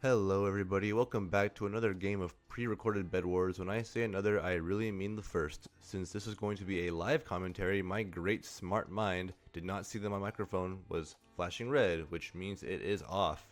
Hello everybody, welcome back to another game of pre-recorded Bed Wars. When I say another, I really mean the first. Since this is going to be a live commentary, my great smart mind did not see that my microphone was flashing red, which means it is off.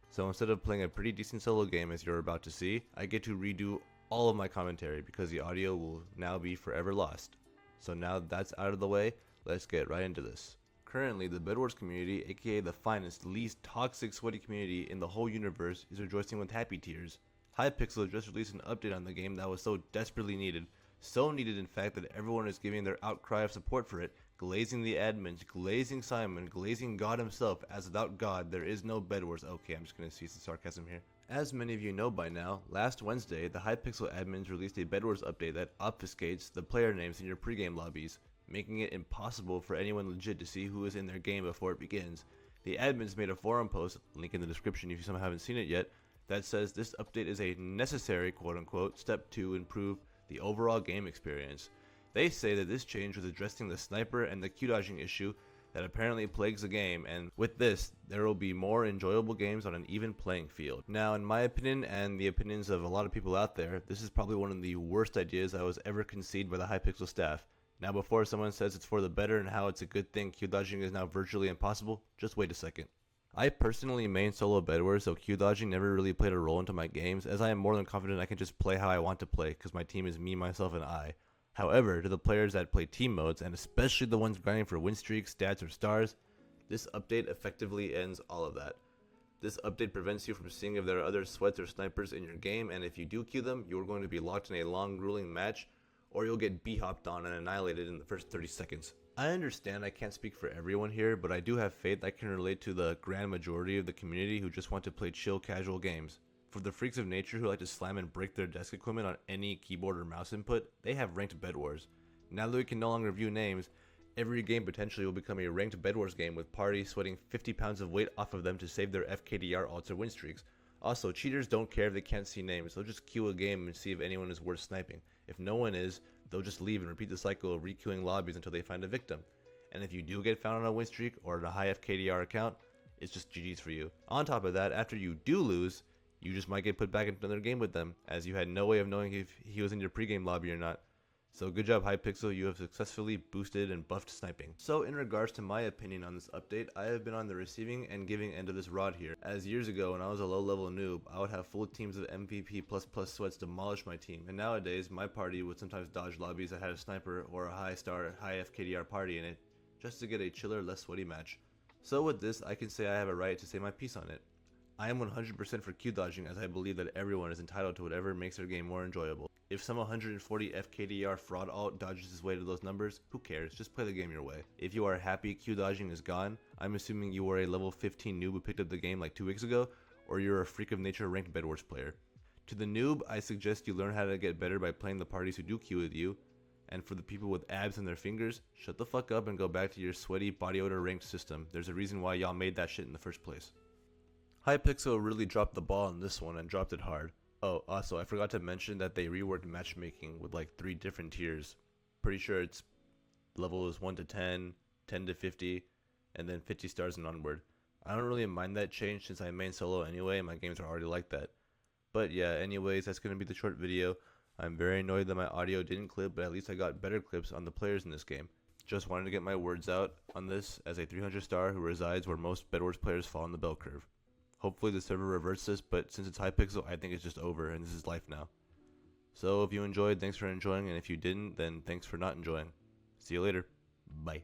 So instead of playing a pretty decent solo game as you're about to see, I get to redo all of my commentary because the audio will now be forever lost. So now that's out of the way, let's get right into this. Currently, the bedwars community, aka the finest, least toxic, sweaty community in the whole universe, is rejoicing with happy tears. Hypixel just released an update on the game that was so desperately needed. So needed, in fact, that everyone is giving their outcry of support for it, glazing the admins, glazing Simon, glazing God himself, as without God, there is no bedwars. Okay, I'm just gonna see some sarcasm here. As many of you know by now, last Wednesday, the Hypixel admins released a bedwars update that obfuscates the player names in your pregame lobbies, making it impossible for anyone legit to see who is in their game before it begins. The admins made a forum post, link in the description if you somehow haven't seen it yet, that says this update is a necessary quote-unquote step to improve the overall game experience. They say that this change was addressing the sniper and the Q dodging issue that apparently plagues the game, and with this, there will be more enjoyable games on an even playing field. Now, in my opinion, and the opinions of a lot of people out there, this is probably one of the worst ideas that was ever conceived by the Hypixel staff. Now, before someone says it's for the better and how it's a good thing Q dodging is now virtually impossible, just wait a second. I personally main solo bedwars, so Q dodging never really played a role into my games, as I am more than confident I can just play how I want to play because my team is me, myself, and I. However, to the players that play team modes, and especially the ones grinding for win streaks, stats, or stars, this update effectively ends all of that. This update prevents you from seeing if there are other sweats or snipers in your game, and if you do Q them, you are going to be locked in a long, grueling match, or you'll get b-hopped on and annihilated in the first 30 seconds. I understand I can't speak for everyone here, but I do have faith I can relate to the grand majority of the community who just want to play chill, casual games. For the freaks of nature who like to slam and break their desk equipment on any keyboard or mouse input, they have ranked bedwars. Now that we can no longer view names, every game potentially will become a ranked bedwars game with parties sweating 50 pounds of weight off of them to save their FKDR ults or win streaks. Also, cheaters don't care if they can't see names, they'll just queue a game and see if anyone is worth sniping. If no one is, they'll just leave and repeat the cycle of re-queuing lobbies until they find a victim. And if you do get found on a win streak or on a high FKDR account, it's just GG's for you. On top of that, after you do lose, you just might get put back into another game with them, as you had no way of knowing if he was in your pregame lobby or not. So good job Hypixel, you have successfully boosted and buffed sniping. So in regards to my opinion on this update, I have been on the receiving and giving end of this rod here. As years ago when I was a low level noob, I would have full teams of MVP++ sweats demolish my team, and nowadays my party would sometimes dodge lobbies that had a sniper or a high star, high FKDR party in it, just to get a chiller, less sweaty match. So with this, I can say I have a right to say my piece on it. I am 100% for Q dodging, as I believe that everyone is entitled to whatever makes their game more enjoyable. If some 140 FKDR fraud alt dodges his way to those numbers, who cares, just play the game your way. If you are happy Q dodging is gone, I'm assuming you are a level 15 noob who picked up the game like 2 weeks ago, or you're a freak of nature ranked bedwars player. To the noob, I suggest you learn how to get better by playing the parties who do Q with you, and for the people with abs in their fingers, shut the fuck up and go back to your sweaty body odor ranked system. There's a reason why y'all made that shit in the first place. Hypixel really dropped the ball on this one and dropped it hard. Oh, also, I forgot to mention that they reworked matchmaking with like 3 different tiers. Pretty sure it's levels 1 to 10, 10 to 50, and then 50 stars and onward. I don't really mind that change since I main solo anyway and my games are already like that. But yeah, anyways, that's going to be the short video. I'm very annoyed that my audio didn't clip, but at least I got better clips on the players in this game. Just wanted to get my words out on this as a 300 star who resides where most bedwars players fall in the bell curve. Hopefully the server reverts this, but since it's Hypixel, I think it's just over and this is life now. So if you enjoyed, thanks for enjoying, and if you didn't, then thanks for not enjoying. See you later. Bye.